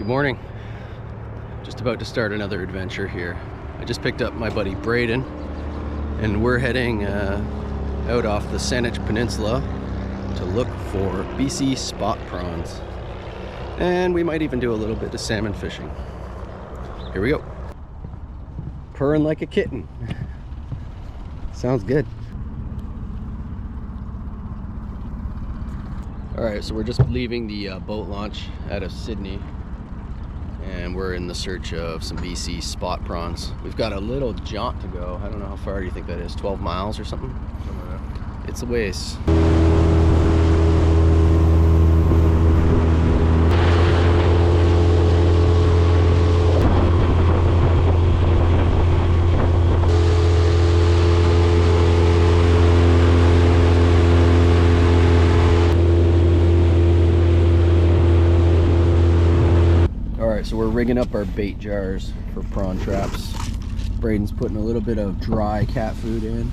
Good morning. Just about to start another adventure here. I just picked up my buddy Braden and we're heading out off the Saanich Peninsula to look for BC spot prawns. And we might even do a little bit of salmon fishing. Here we go. Purring like a kitten. Sounds good. Alright, so we're just leaving the boat launch out of Sydney and we're in the search of some BC spot prawns. We've got a little jaunt to go. I don't know how far do you think that is? 12 miles or something? Something like that. It's a ways. So we're rigging up our bait jars for prawn traps. Braden's putting a little bit of dry cat food in,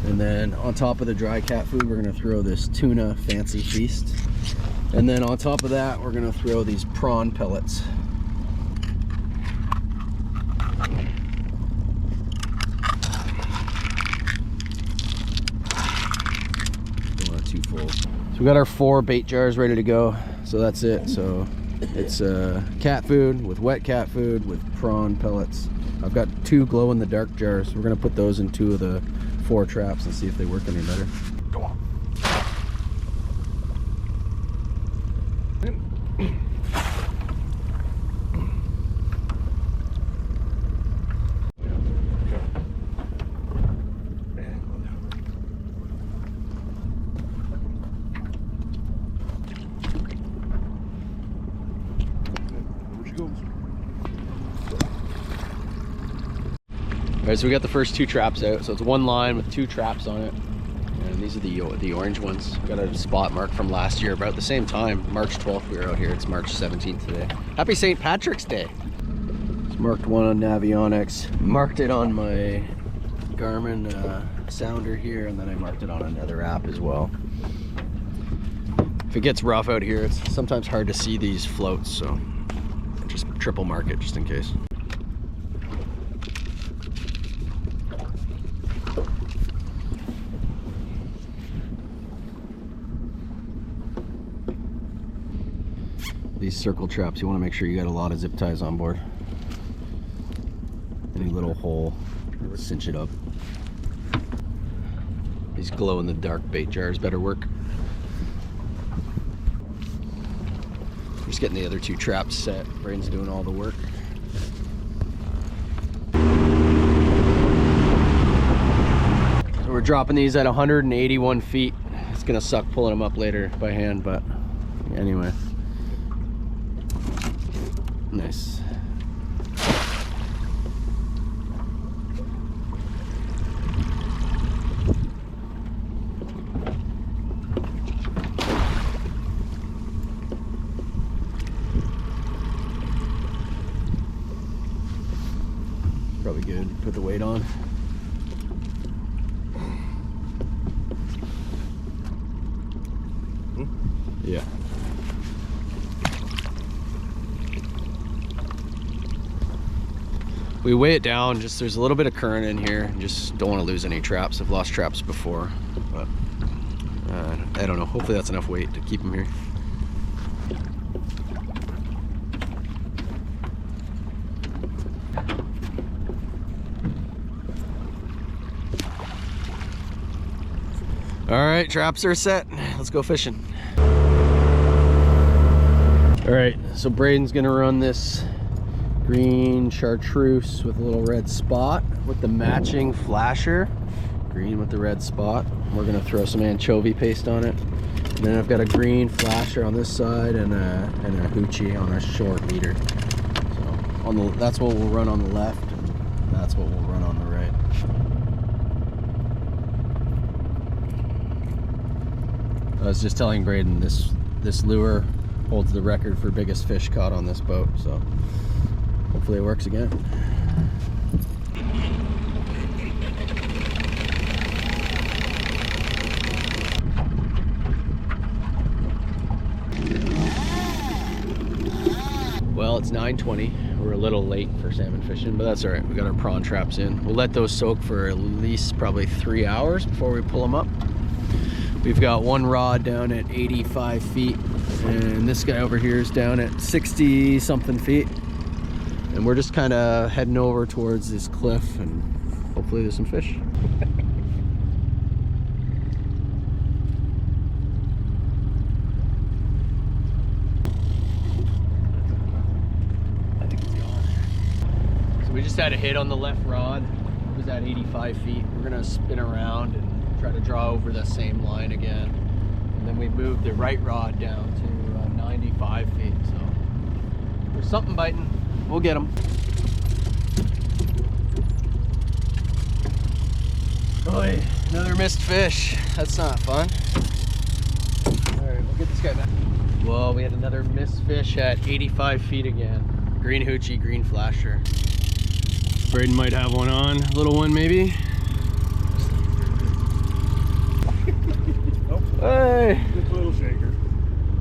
and then on top of the dry cat food we're going to throw this tuna fancy feast, and then on top of that we're going to throw these prawn pellets. Don't want it too full. So we got our 4 bait jars ready to go, so that's it. So it's cat food with wet cat food with prawn pellets. I've got 2 glow-in-the-dark jars. We're gonna put those in 2 of the 4 traps and see if they work any better. Go on. Alright, so we got the first 2 traps out. So it's 1 line with 2 traps on it. And these are the orange ones. We got a spot mark from last year about the same time. March 12th we were out here. It's March 17th today. Happy St. Patrick's Day. Just marked one on Navionics. Marked it on my Garmin sounder here, and then I marked it on another app as well. If it gets rough out here, it's sometimes hard to see these floats, so just triple mark it just in case. These circle traps, you want to make sure you got a lot of zip ties on board. Any little hole, cinch it up. These glow-in-the-dark bait jars better work. Just getting the other 2 traps set. Braden's doing all the work. So we're dropping these at 181 feet. It's gonna suck pulling them up later by hand, but anyway. Nice. Probably good. Put the weight on. Yeah. We weigh it down, just there's a little bit of current in here. Just don't want to lose any traps. I've lost traps before, but I don't know. Hopefully that's enough weight to keep them here. All right, traps are set. Let's go fishing. All right, so Braden's gonna run this green chartreuse with a little red spot with the matching flasher. Green with the red spot. We're gonna throw some anchovy paste on it. And then I've got a green flasher on this side and a hoochie on a short leader. So that's what we'll run on the left, and that's what we'll run on the right. I was just telling Braden this lure holds the record for biggest fish caught on this boat, so hopefully it works again. Well, Well, it's 9:20. We're a little late for salmon fishing, but that's all right. We got our prawn traps in. We'll let those soak for at least probably 3 hours before we pull them up. We've got one rod down at 85 feet, and this guy over here is down at 60 something feet. And we're just kind of heading over towards this cliff, and hopefully there's some fish. We just had a hit on the left rod. It was at 85 feet. We're gonna spin around and try to draw over the same line again. And then we moved the right rod down to 95 feet. So there's something biting. We'll get them. Boy, another missed fish. That's not fun. All right, we'll get this guy back. Well, we had another missed fish at 85 feet again. Green hoochie, green flasher. Braden might have one on, little one maybe. Nope. Hey! Just a little shaker.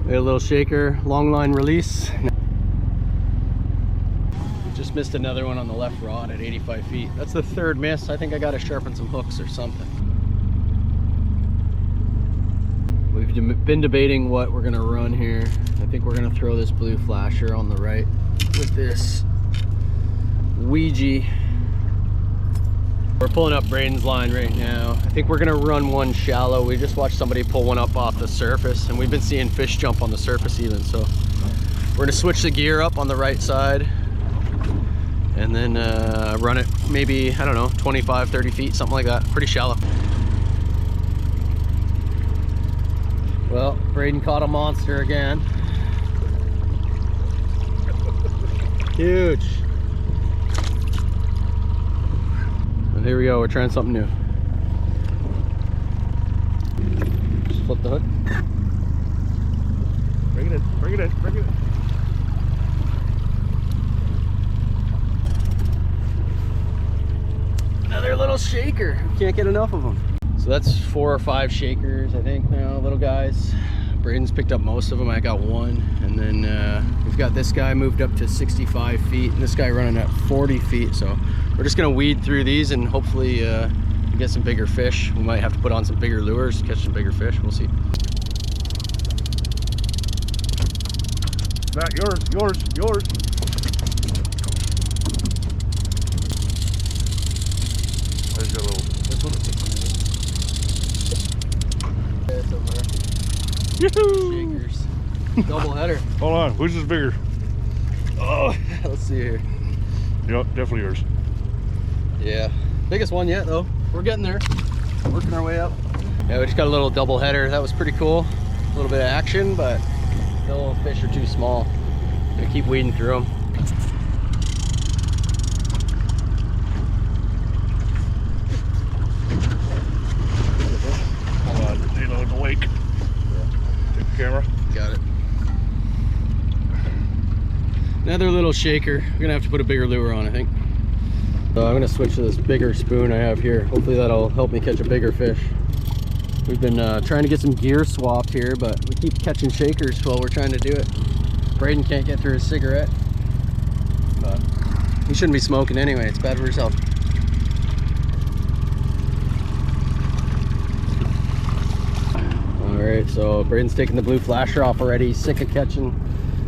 We had a little shaker, long line release. We just missed another one on the left rod at 85 feet. That's the third miss. I think I gotta sharpen some hooks or something. We've been debating what we're gonna run here. I think we're gonna throw this blue flasher on the right with this Ouija. We're pulling up Braden's line right now. I think we're gonna run one shallow. We just watched somebody pull one up off the surface, and we've been seeing fish jump on the surface even. So we're gonna switch the gear up on the right side and then run it maybe, I don't know, 25, 30 feet, something like that. Pretty shallow. Well, Braden caught a monster again. Huge. Here we go, we're trying something new. Just flip the hook. Bring it in, bring it in, bring it in. Another little shaker. Can't get enough of them. So that's 4 or 5 shakers, I think, now, little guys. Braden's picked up most of them. I got one. And then we've got this guy moved up to 65 feet, and this guy running at 40 feet. So we're just gonna weed through these and hopefully get some bigger fish. We might have to put on some bigger lures to catch some bigger fish. We'll see. Matt, yours. There's your little, this one. It's over there. Yoo-hoo! Shakers. Double header. Hold on, which is bigger? Oh, let's see here. Yep, definitely yours. Yeah, biggest one yet though. We're getting there, working our way up. Yeah, we just got a little double header. That was pretty cool. A little bit of action, but no fish are too small. Gonna keep weeding through them. Hold on, you know, in the wake. Yeah. Take the camera. Got it. Another little shaker. We're gonna have to put a bigger lure on, I think. So I'm gonna switch to this bigger spoon I have here. Hopefully that'll help me catch a bigger fish. We've been trying to get some gear swapped here, but we keep catching shakers while we're trying to do it. Braden can't get through his cigarette, but he shouldn't be smoking anyway. It's bad for his health. All right, so Braden's taking the blue flasher off already. He's sick of catching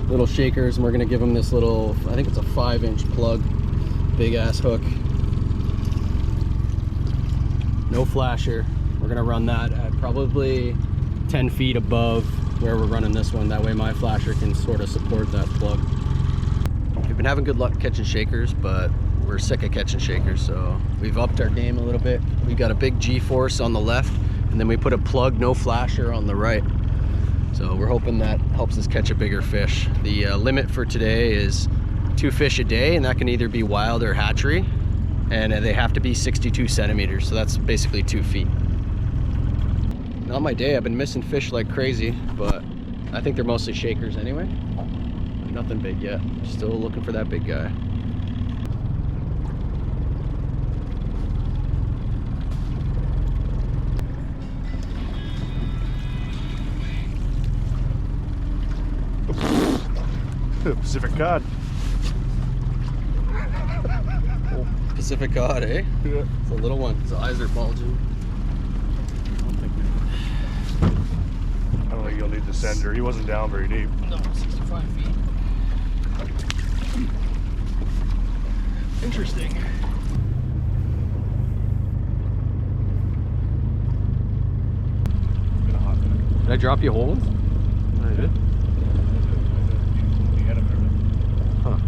little shakers, and we're gonna give him this little, I think it's a 5-inch plug, big ass hook. No flasher. We're gonna run that at probably 10 feet above where we're running this one. That way my flasher can sort of support that plug. We've been having good luck catching shakers, but we're sick of catching shakers, so we've upped our game a little bit. We got a big G-force on the left, and then we put a plug, no flasher on the right. So we're hoping that helps us catch a bigger fish. The limit for today is 2 fish a day, and that can either be wild or hatchery, and they have to be 62 centimeters, so that's basically 2 feet. Not my day. I've been missing fish like crazy, but I think they're mostly shakers anyway. Nothing big yet. Still looking for that big guy. Pacific cod. Pacific cod, eh? Yeah. It's a little one. His eyes are bulging. I don't think you'll need the sender. He wasn't down very deep. No, 65 feet. Interesting. Been a hot minute. Did I drop you a whole one? I did. You had him there. Huh.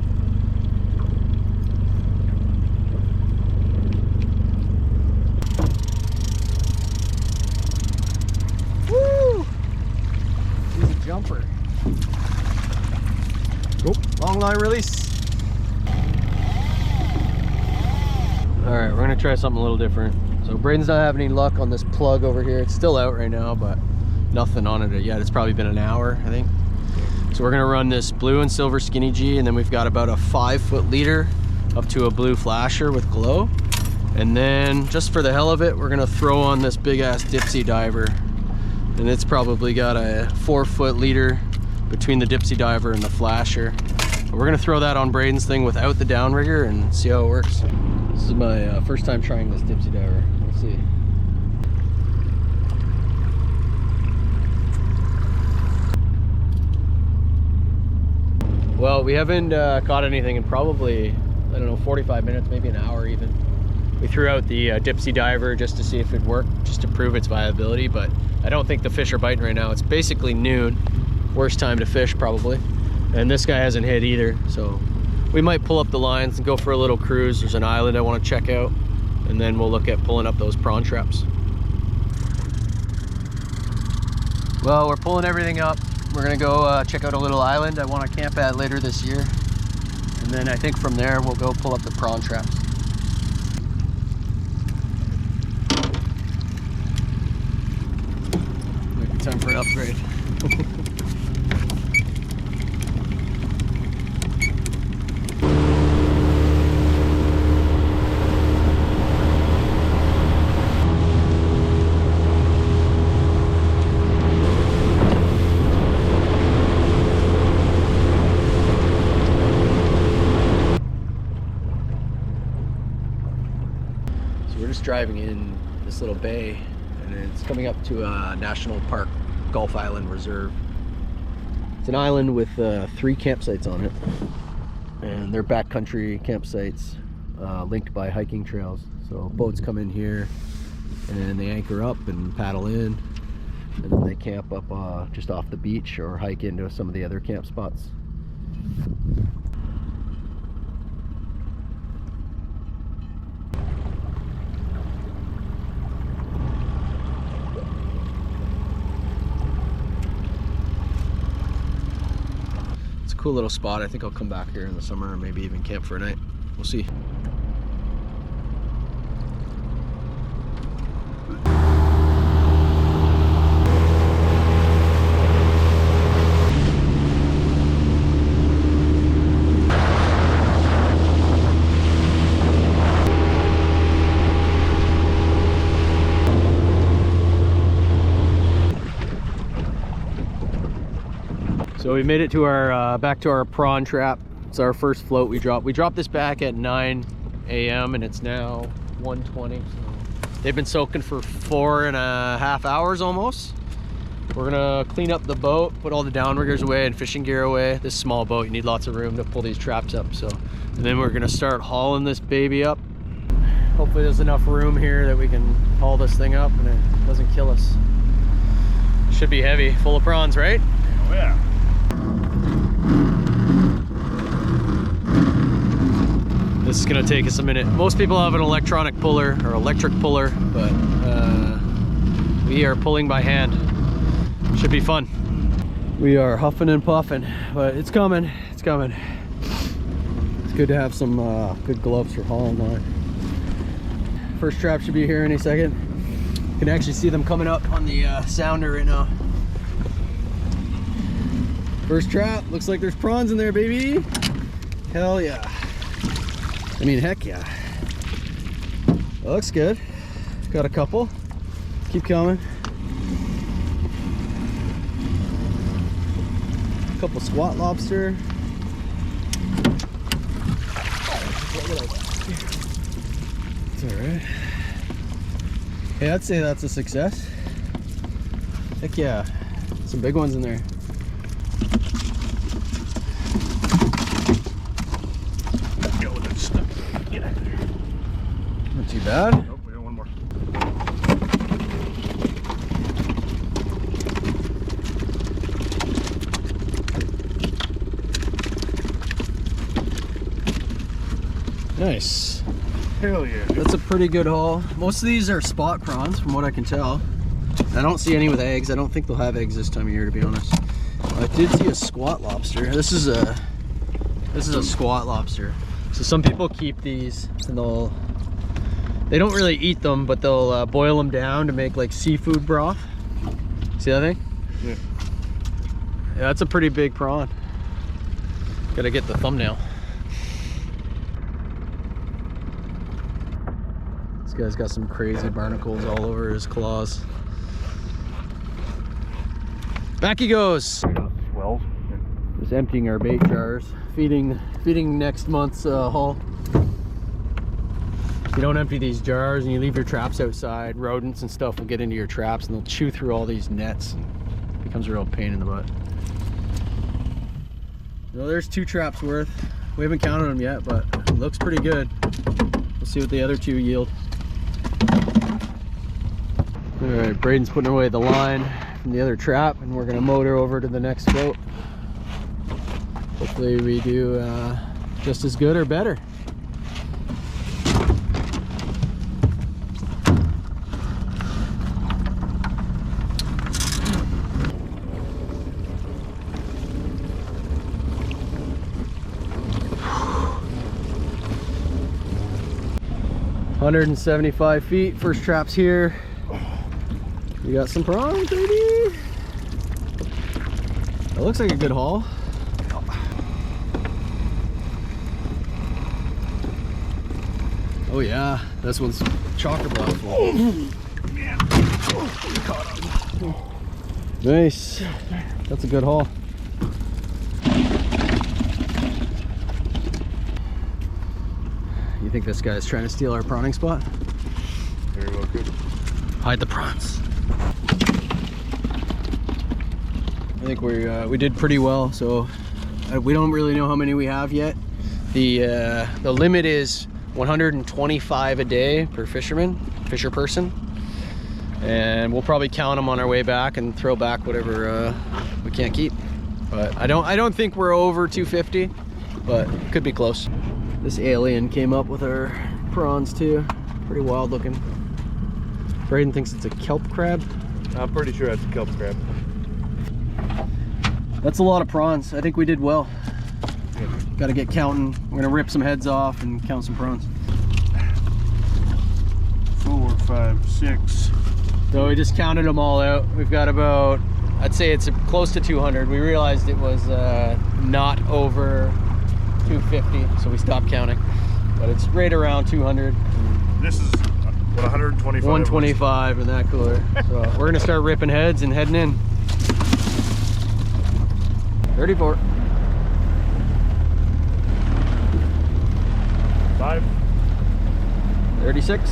Woo! He's a jumper. Oh, long line release. All right, we're gonna try something a little different. So Braden's not having any luck on this plug over here. It's still out right now, but nothing on it yet. It's probably been an hour, I think. So we're gonna run this blue and silver skinny G, and then we've got about a 5-foot leader up to a blue flasher with glow. And then just for the hell of it, we're gonna throw on this big ass dipsy diver. And it's probably got a 4-foot leader between the dipsy diver and the flasher. But we're gonna throw that on Braden's thing without the downrigger and see how it works. This is my first time trying this dipsy diver. Let's see. Well, we haven't caught anything in probably, I don't know, 45 minutes, maybe an hour even. We threw out the dipsy diver just to see if it worked, just to prove its viability, but I don't think the fish are biting right now. It's basically noon, worst time to fish probably. And this guy hasn't hit either, so we might pull up the lines and go for a little cruise. There's an island I want to check out, and then we'll look at pulling up those prawn traps. Well, we're pulling everything up. We're gonna go check out a little island I want to camp at later this year. And then I think from there we'll go pull up the prawn traps. Might be time for an upgrade. Driving in this little bay, and it's coming up to a national park Gulf Island Reserve. It's an island with 3 campsites on it, and they're backcountry campsites linked by hiking trails. So boats come in here and they anchor up and paddle in, and then they camp up just off the beach or hike into some of the other camp spots. Cool little spot. I think I'll come back here in the summer or maybe even camp for a night. We'll see. So we made it to our back to our prawn trap. It's our first float we dropped. We dropped this back at 9 a.m. and it's now 1:20. So they've been soaking for 4.5 hours almost. We're gonna clean up the boat, put all the downriggers away and fishing gear away. This small boat, you need lots of room to pull these traps up. So, and then we're gonna start hauling this baby up. Hopefully there's enough room here that we can haul this thing up and it doesn't kill us. It should be heavy, full of prawns, right? Oh yeah. This is gonna take us a minute. Most people have an electronic puller or electric puller, but we are pulling by hand. Should be fun. We are huffing and puffing, but it's coming, it's coming. It's good to have some good gloves for hauling line. First trap should be here any second. You can actually see them coming up on the sounder right now. First trap, looks like there's prawns in there, baby. Hell yeah. I mean, heck yeah. That looks good. Got a couple. Keep coming. A couple squat lobster. It's all right. Hey, I'd say that's a success. Heck yeah, some big ones in there. Go with it, stuff. Get out of there. Not too bad. Nope, we got one more. Nice. Hell yeah. That's a pretty good haul. Most of these are spot prawns from what I can tell. I don't see any with eggs. I don't think they'll have eggs this time of year, to be honest. I did see a squat lobster. This is a squat lobster. So some people keep these and they don't really eat them, but they'll boil them down to make like seafood broth. See that thing? Yeah. Yeah, that's a pretty big prawn. Gotta get the thumbnail. This guy's got some crazy barnacles all over his claws. Back he goes. 12. Just emptying our bait jars, feeding next month's haul. If you don't empty these jars and you leave your traps outside, rodents and stuff will get into your traps and they'll chew through all these nets. And it becomes a real pain in the butt. Well, there's 2 traps worth. We haven't counted them yet, but it looks pretty good. We'll see what the other 2 yield. All right, Braden's putting away the line from the other trap and we're gonna motor over to the next boat. Hopefully we do just as good or better. $175 feet, first trap's here. We got some prawns, baby. That looks like a good haul. Oh yeah, this one's chocker block full. Nice. That's a good haul. You think this guy's trying to steal our prawning spot? Very well good. Hide the prawns. I think we did pretty well. So we don't really know how many we have yet. The limit is 125 a day per fisher person, and we'll probably count them on our way back and throw back whatever we can't keep. But I don't think we're over 250, but could be close. This alien came up with our prawns too. Pretty wild looking. Braden thinks it's a kelp crab. I'm pretty sure that's a kelp crab. That's a lot of prawns. I think we did well. Yeah. Got to get counting. We're gonna rip some heads off and count some prawns. 4, 5, 6. So we just counted them all out. We've got about, I'd say it's close to 200. We realized it was not over 250, so we stopped counting. But it's right around 200. This is what, 125? 125 in that cooler. So we're gonna start ripping heads and heading in. 34. 5. 36.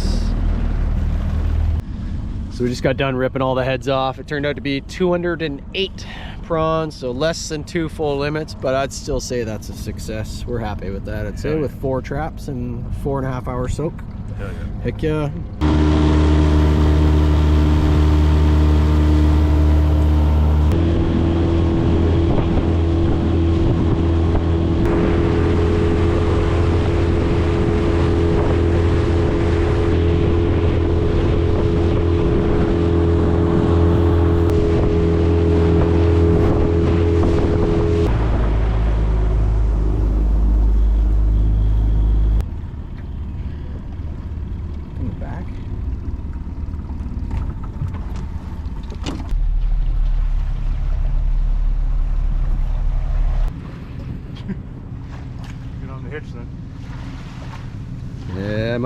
So we just got done ripping all the heads off. It turned out to be 208 prawns, so less than 2 full limits, but I'd still say that's a success. We're happy with that, I'd say, with 4 traps and 4.5 hour soak. Hell yeah. Heck yeah. Yeah.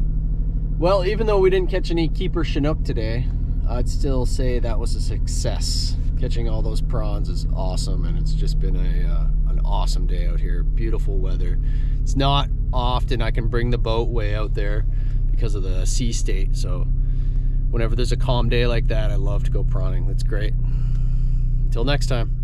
Well, even though we didn't catch any keeper Chinook today, I'd still say that was a success. Catching all those prawns is awesome, and it's just been an awesome day out here. Beautiful weather. It's not often I can bring the boat way out there because of the sea state. So whenever there's a calm day like that, I love to go prawning. That's great. Until next time.